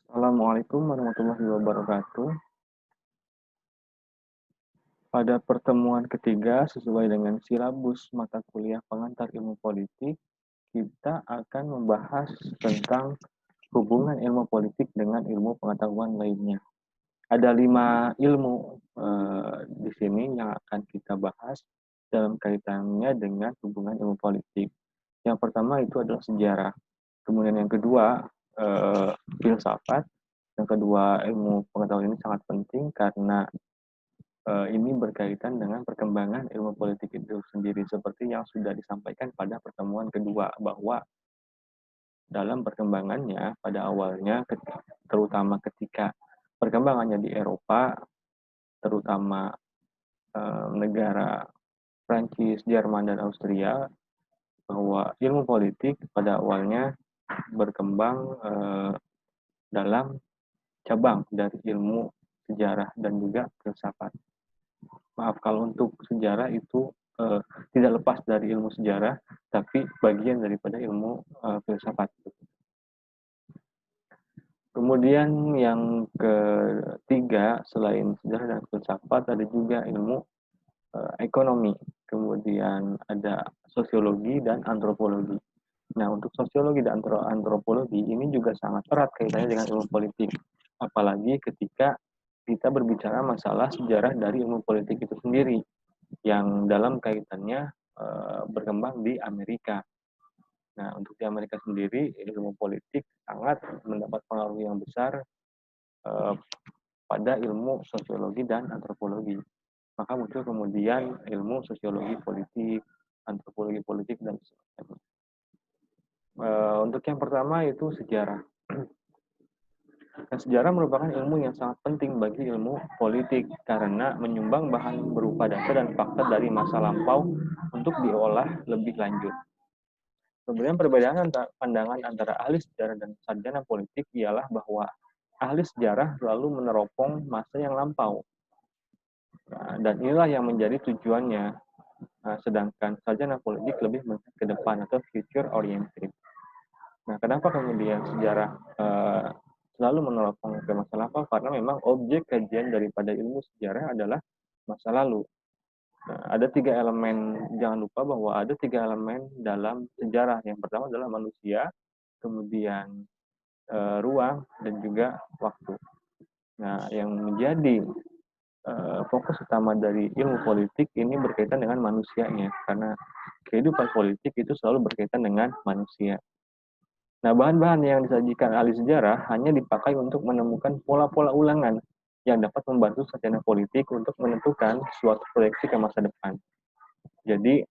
Assalamualaikum warahmatullahi wabarakatuh. Pada pertemuan ketiga, sesuai dengan silabus mata kuliah pengantar ilmu politik, kita akan membahas tentang hubungan ilmu politik dengan ilmu pengetahuan lainnya. Ada 5 ilmu di sini yang akan kita bahas dalam kaitannya dengan hubungan ilmu politik. Yang pertama itu adalah sejarah. Kemudian yang kedua, filsafat. Yang kedua, ilmu pengetahuan ini sangat penting karena ini berkaitan dengan perkembangan ilmu politik itu sendiri seperti yang sudah disampaikan pada pertemuan kedua bahwa dalam perkembangannya pada awalnya terutama ketika perkembangannya di Eropa terutama negara Prancis, Jerman dan Austria bahwa ilmu politik pada awalnya berkembang dalam cabang dari ilmu sejarah dan juga filsafat. Maaf kalau untuk sejarah itu tidak lepas dari ilmu sejarah, tapi bagian daripada ilmu filsafat. Kemudian yang ketiga, selain sejarah dan filsafat, ada juga ilmu ekonomi. Kemudian ada sosiologi dan antropologi. Nah, untuk sosiologi dan antropologi ini juga sangat erat kaitannya dengan ilmu politik. Apalagi ketika kita berbicara masalah sejarah dari ilmu politik itu sendiri yang dalam kaitannya berkembang di Amerika. Nah, untuk di Amerika sendiri, ilmu politik sangat mendapat pengaruh yang besar pada ilmu sosiologi dan antropologi. Maka muncul kemudian ilmu sosiologi politik, antropologi politik, dan sebagainya. Untuk yang pertama itu sejarah. Dan sejarah merupakan ilmu yang sangat penting bagi ilmu politik karena menyumbang bahan berupa data dan fakta dari masa lampau untuk diolah lebih lanjut. Kemudian perbedaan pandangan antara ahli sejarah dan sarjana politik ialah bahwa ahli sejarah selalu meneropong masa yang lampau. Nah, dan inilah yang menjadi tujuannya. Nah, sedangkan sarjana politik lebih ke depan atau future oriented. Nah, kenapa kemudian sejarah selalu meneropong ke masa lampau? Karena memang objek kajian daripada ilmu sejarah adalah masa lalu. Nah, ada 3 elemen, jangan lupa bahwa ada 3 elemen dalam sejarah. Yang pertama adalah manusia, kemudian ruang, dan juga waktu. Nah, yang menjadi fokus utama dari ilmu politik ini berkaitan dengan manusianya, karena kehidupan politik itu selalu berkaitan dengan manusia. Nah, bahan-bahan yang disajikan ahli sejarah hanya dipakai untuk menemukan pola-pola ulangan yang dapat membantu sarjana politik untuk menentukan suatu proyeksi ke masa depan. Jadi,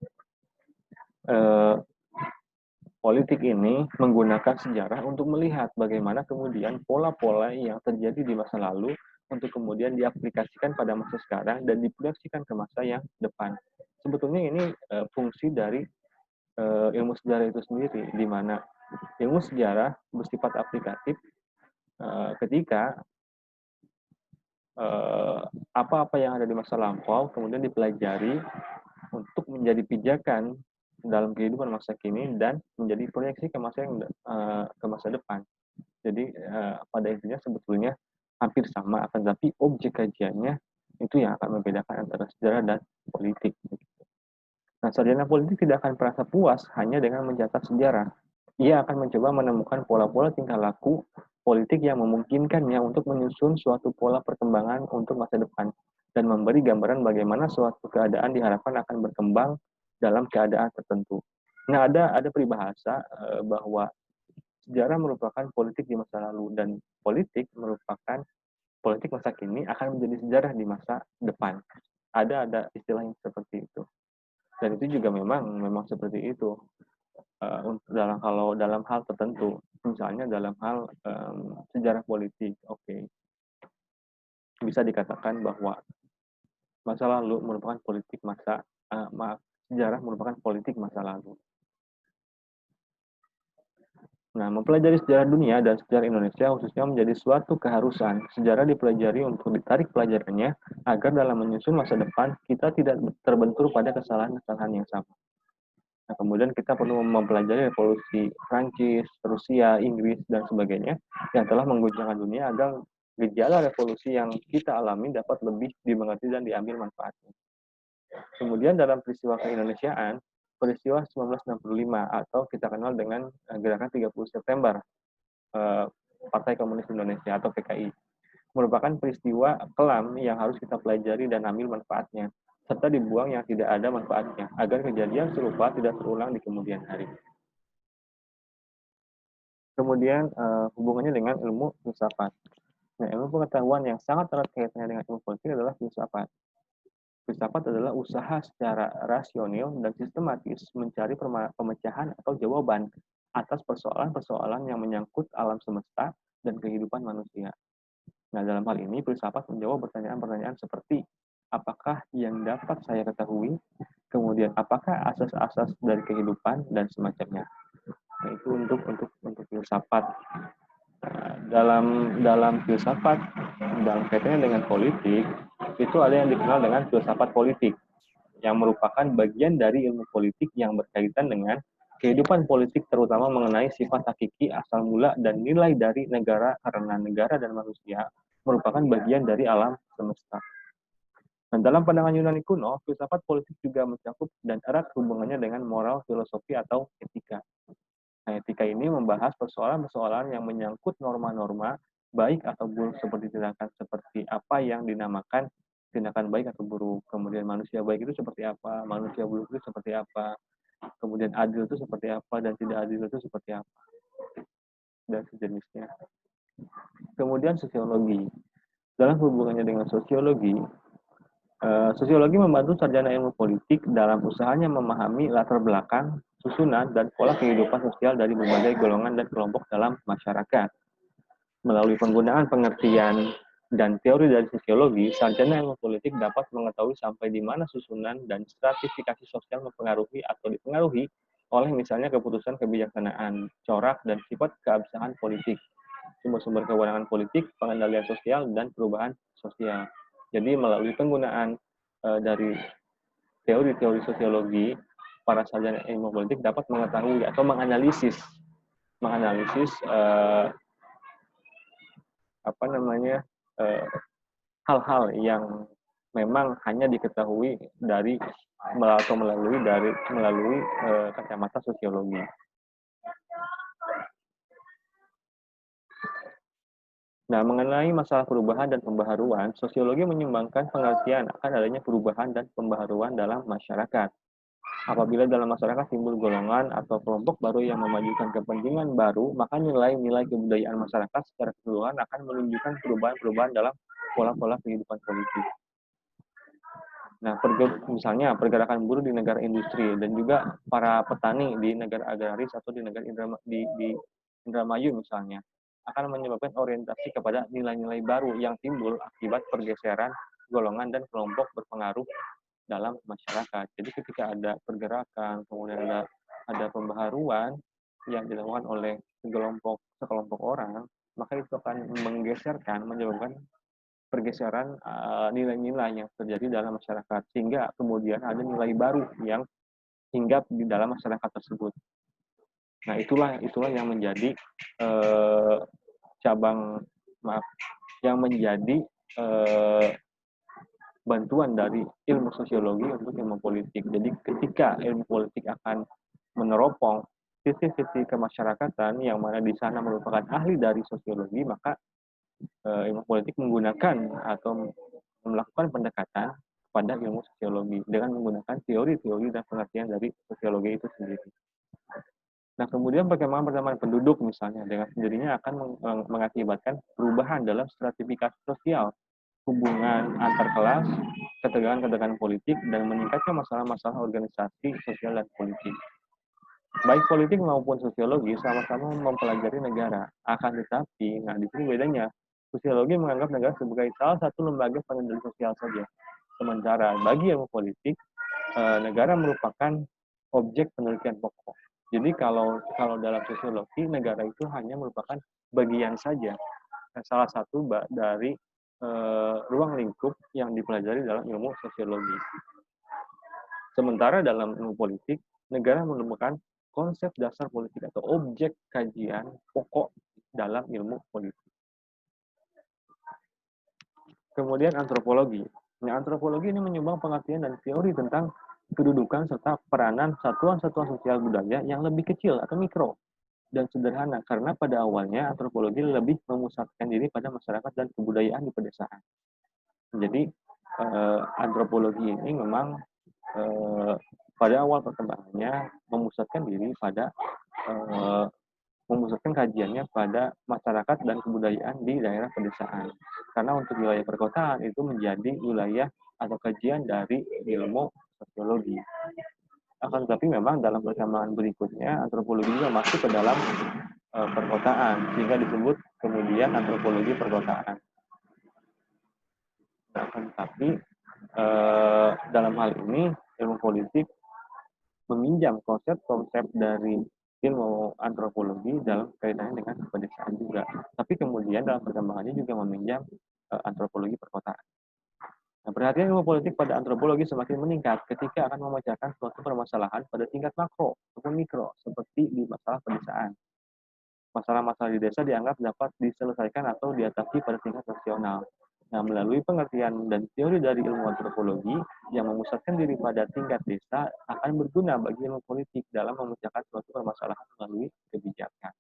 politik ini menggunakan sejarah untuk melihat bagaimana kemudian pola-pola yang terjadi di masa lalu untuk kemudian diaplikasikan pada masa sekarang dan diproyeksikan ke masa yang depan. Sebetulnya ini fungsi dari ilmu sejarah itu sendiri, di mana ilmu sejarah bersifat aplikatif ketika apa-apa yang ada di masa lampau kemudian dipelajari untuk menjadi pijakan dalam kehidupan masa kini dan menjadi proyeksi ke masa depan. Jadi pada intinya sebetulnya hampir sama, akan tetapi objek kajiannya itu yang akan membedakan antara sejarah dan politik. Nah, sarjana politik tidak akan merasa puas hanya dengan mencatat sejarah. Ia akan mencoba menemukan pola-pola tingkah laku politik yang memungkinkannya untuk menyusun suatu pola perkembangan untuk masa depan dan memberi gambaran bagaimana suatu keadaan diharapkan akan berkembang dalam keadaan tertentu. Nah, ada peribahasa bahwa sejarah merupakan politik di masa lalu dan politik masa kini akan menjadi sejarah di masa depan. Ada istilah yang seperti itu. Dan itu juga memang seperti itu. Kalau dalam hal tertentu, misalnya dalam hal sejarah politik, bisa dikatakan bahwa masa lalu merupakan sejarah merupakan politik masa lalu. Nah, mempelajari sejarah dunia dan sejarah Indonesia khususnya menjadi suatu keharusan. Sejarah dipelajari untuk ditarik pelajarannya agar dalam menyusun masa depan kita tidak terbentur pada kesalahan-kesalahan yang sama. Nah, Kemudian kita perlu mempelajari revolusi Prancis, Rusia, Inggris, dan sebagainya yang telah mengguncangkan dunia agar gejala revolusi yang kita alami dapat lebih dimengerti dan diambil manfaatnya. Kemudian dalam peristiwa keindonesiaan, peristiwa 1965 atau kita kenal dengan gerakan 30 September Partai Komunis Indonesia atau PKI, merupakan peristiwa kelam yang harus kita pelajari dan ambil manfaatnya, serta dibuang yang tidak ada manfaatnya, agar kejadian serupa tidak terulang di kemudian hari. Kemudian hubungannya dengan ilmu filsafat. Nah, ilmu pengetahuan yang sangat erat kaitannya dengan ilmu politik adalah filsafat. Filsafat adalah usaha secara rasional dan sistematis mencari pemecahan atau jawaban atas persoalan-persoalan yang menyangkut alam semesta dan kehidupan manusia. Nah, dalam hal ini, filsafat menjawab pertanyaan-pertanyaan seperti, apakah yang dapat saya ketahui? Kemudian, apakah asas-asas dari kehidupan dan semacamnya? Nah, itu untuk filsafat. Dalam filsafat, dalam kaitannya dengan politik, itu ada yang dikenal dengan filsafat politik, yang merupakan bagian dari ilmu politik yang berkaitan dengan kehidupan politik, terutama mengenai sifat hakiki, asal mula, dan nilai dari negara, karena negara dan manusia merupakan bagian dari alam semesta. Dan dalam pandangan Yunani kuno, filsafat politik juga mencakup dan erat hubungannya dengan moral, filosofi, atau etika. Nah, etika ini membahas persoalan-persoalan yang menyangkut norma-norma baik atau buruk seperti tindakan seperti apa yang dinamakan tindakan baik atau buruk. Kemudian manusia baik itu seperti apa, manusia buruk itu seperti apa, kemudian adil itu seperti apa, dan tidak adil itu seperti apa, dan sejenisnya. Kemudian sosiologi. Dalam hubungannya dengan sosiologi, sosiologi membantu sarjana ilmu politik dalam usahanya memahami latar belakang, susunan, dan pola kehidupan sosial dari berbagai golongan dan kelompok dalam masyarakat. Melalui penggunaan pengertian dan teori dari sosiologi, sarjana ilmu politik dapat mengetahui sampai di mana susunan dan stratifikasi sosial mempengaruhi atau dipengaruhi oleh misalnya keputusan kebijaksanaan, corak, dan sifat keabsahan politik, sumber-sumber kewenangan politik, pengendalian sosial, dan perubahan sosial. Jadi melalui penggunaan dari teori-teori sosiologi, para sarjana ilmu politik dapat mengetahui atau menganalisis hal-hal yang memang hanya diketahui melalui kacamata sosiologi. Nah, mengenai masalah perubahan dan pembaharuan, sosiologi menyumbangkan pengertian akan adanya perubahan dan pembaharuan dalam masyarakat. Apabila dalam masyarakat timbul golongan atau kelompok baru yang memajukan kepentingan baru, maka nilai-nilai kebudayaan masyarakat secara keseluruhan akan menunjukkan perubahan-perubahan dalam pola-pola kehidupan politik. Nah, misalnya pergerakan buruh di negara industri dan juga para petani di negara agraris atau di negara Indramayu misalnya, akan menyebabkan orientasi kepada nilai-nilai baru yang timbul akibat pergeseran golongan dan kelompok berpengaruh dalam masyarakat. Jadi ketika ada pergerakan, kemudian ada pembaharuan yang dilakukan oleh sekelompok orang, maka itu akan menyebabkan pergeseran nilai-nilai yang terjadi dalam masyarakat, sehingga kemudian ada nilai baru yang hinggap di dalam masyarakat tersebut. Nah, itulah yang menjadi yang menjadi bantuan dari ilmu sosiologi untuk ilmu politik. Jadi ketika ilmu politik akan meneropong sisi-sisi kemasyarakatan yang mana di sana merupakan ahli dari sosiologi, maka ilmu politik menggunakan atau melakukan pendekatan pada ilmu sosiologi dengan menggunakan teori-teori dan pengertian dari sosiologi itu sendiri. Nah, kemudian perkembangan penduduk misalnya dengan sendirinya akan mengakibatkan perubahan dalam stratifikasi sosial, hubungan antar kelas, ketegangan-ketegangan politik, dan meningkatkan masalah-masalah organisasi sosial dan politik. Baik politik maupun sosiologi sama-sama mempelajari negara. Akan tetapi, nah di sini bedanya, sosiologi menganggap negara sebagai salah satu lembaga pengendali sosial saja. Sementara bagi ilmu politik, negara merupakan objek penelitian pokok. Jadi kalau dalam sosiologi, negara itu hanya merupakan bagian saja, salah satu dari ruang lingkup yang dipelajari dalam ilmu sosiologi. Sementara dalam ilmu politik, negara menemukan konsep dasar politik atau objek kajian pokok dalam ilmu politik. Kemudian antropologi. Nah, antropologi ini menyumbang pengertian dan teori tentang kedudukan serta peranan satuan-satuan sosial budaya yang lebih kecil atau mikro dan sederhana, karena pada awalnya antropologi lebih memusatkan diri pada masyarakat dan kebudayaan di pedesaan. Jadi antropologi ini memang pada awal perkembangannya memusatkan diri pada memusatkan kajiannya pada masyarakat dan kebudayaan di daerah pedesaan. Karena untuk wilayah perkotaan itu menjadi wilayah atau kajian dari ilmu sosiologi. Akan tetapi memang dalam perkembangan berikutnya antropologi juga masuk ke dalam perkotaan, sehingga disebut kemudian antropologi perkotaan. Akan tetapi dalam hal ini ilmu politik meminjam konsep-konsep dari ilmu antropologi dalam kaitannya dengan pedesaan juga. Tapi kemudian dalam perkembangannya juga meminjam antropologi perkotaan. Nah, perhatian ilmu politik pada antropologi semakin meningkat ketika akan memecahkan suatu permasalahan pada tingkat makro ataupun mikro, seperti di masalah pedesaan. Masalah-masalah di desa dianggap dapat diselesaikan atau diatasi pada tingkat nasional. Nah, melalui pengertian dan teori dari ilmu antropologi yang memusatkan diri pada tingkat desa akan berguna bagi ilmu politik dalam memecahkan suatu permasalahan melalui kebijakan.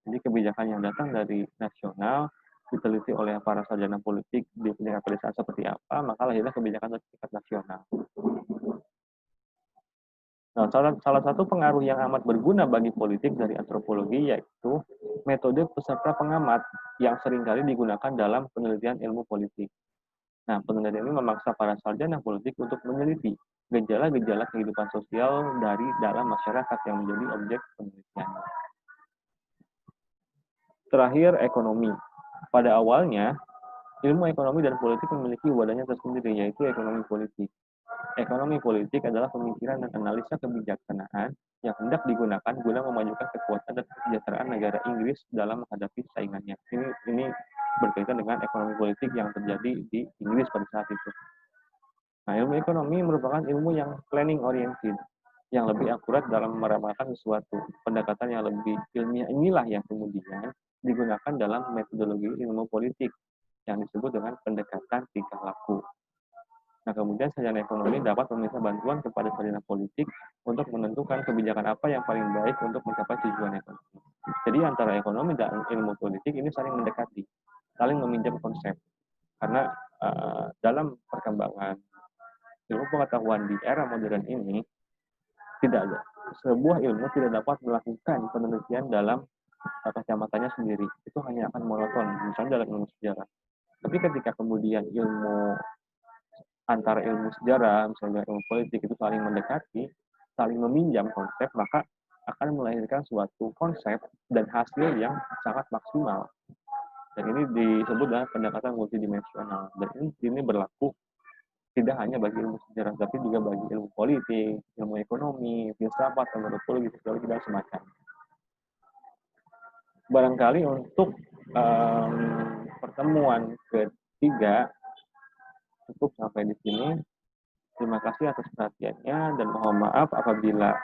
Jadi kebijakan yang datang dari nasional diteliti oleh para sarjana politik di tingkat pedesaan seperti apa, maka lahirlah kebijakan dari tingkat nasional. Nah, salah satu pengaruh yang amat berguna bagi politik dari antropologi yaitu metode peserta pengamat yang seringkali digunakan dalam penelitian ilmu politik. Nah, penelitian ini memaksa para sarjana politik untuk meneliti gejala-gejala kehidupan sosial dari dalam masyarakat yang menjadi objek penelitiannya. Terakhir, ekonomi. Pada awalnya, ilmu ekonomi dan politik memiliki wadahnya tersendiri, yaitu ekonomi politik. Ekonomi politik adalah pemikiran dan analisa kebijaksanaan yang hendak digunakan guna memajukan kekuatan dan kesejahteraan negara Inggris dalam menghadapi saingannya. Ini berkaitan dengan ekonomi politik yang terjadi di Inggris pada saat itu. Nah, ilmu ekonomi merupakan ilmu yang planning oriented, yang lebih akurat dalam meramalkan sesuatu. Pendekatan yang lebih ilmiah inilah yang kemudian digunakan dalam metodologi ilmu politik yang disebut dengan pendekatan tingkah laku. Nah, kemudian sarjana ekonomi dapat meminta bantuan kepada sarjana politik untuk menentukan kebijakan apa yang paling baik untuk mencapai tujuan ekonomi. Jadi antara ekonomi dan ilmu politik ini saling mendekati, saling meminjam konsep. Karena dalam perkembangan ilmu pengetahuan di era modern ini, tidak ada sebuah ilmu tidak dapat melakukan penelitian dalam kacamatanya sendiri. Itu hanya akan monoton, misalnya dalam ilmu sejarah. Tapi ketika kemudian antara ilmu sejarah, misalnya ilmu politik itu saling mendekati, saling meminjam konsep, maka akan melahirkan suatu konsep dan hasil yang sangat maksimal. Dan ini disebut dengan pendekatan multidimensional. Dan ini berlaku tidak hanya bagi ilmu sejarah, tapi juga bagi ilmu politik, ilmu ekonomi, filsafat, antropologi, sosiologi, dan semacamnya. Barangkali untuk pertemuan ketiga cukup sampai di sini. Terima kasih atas perhatiannya dan mohon maaf apabila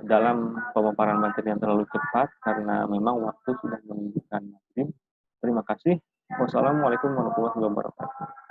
dalam pemaparan materi yang terlalu cepat karena memang waktu sudah menunjukkan maghrib. Terima kasih. Wassalamualaikum warahmatullahi wabarakatuh.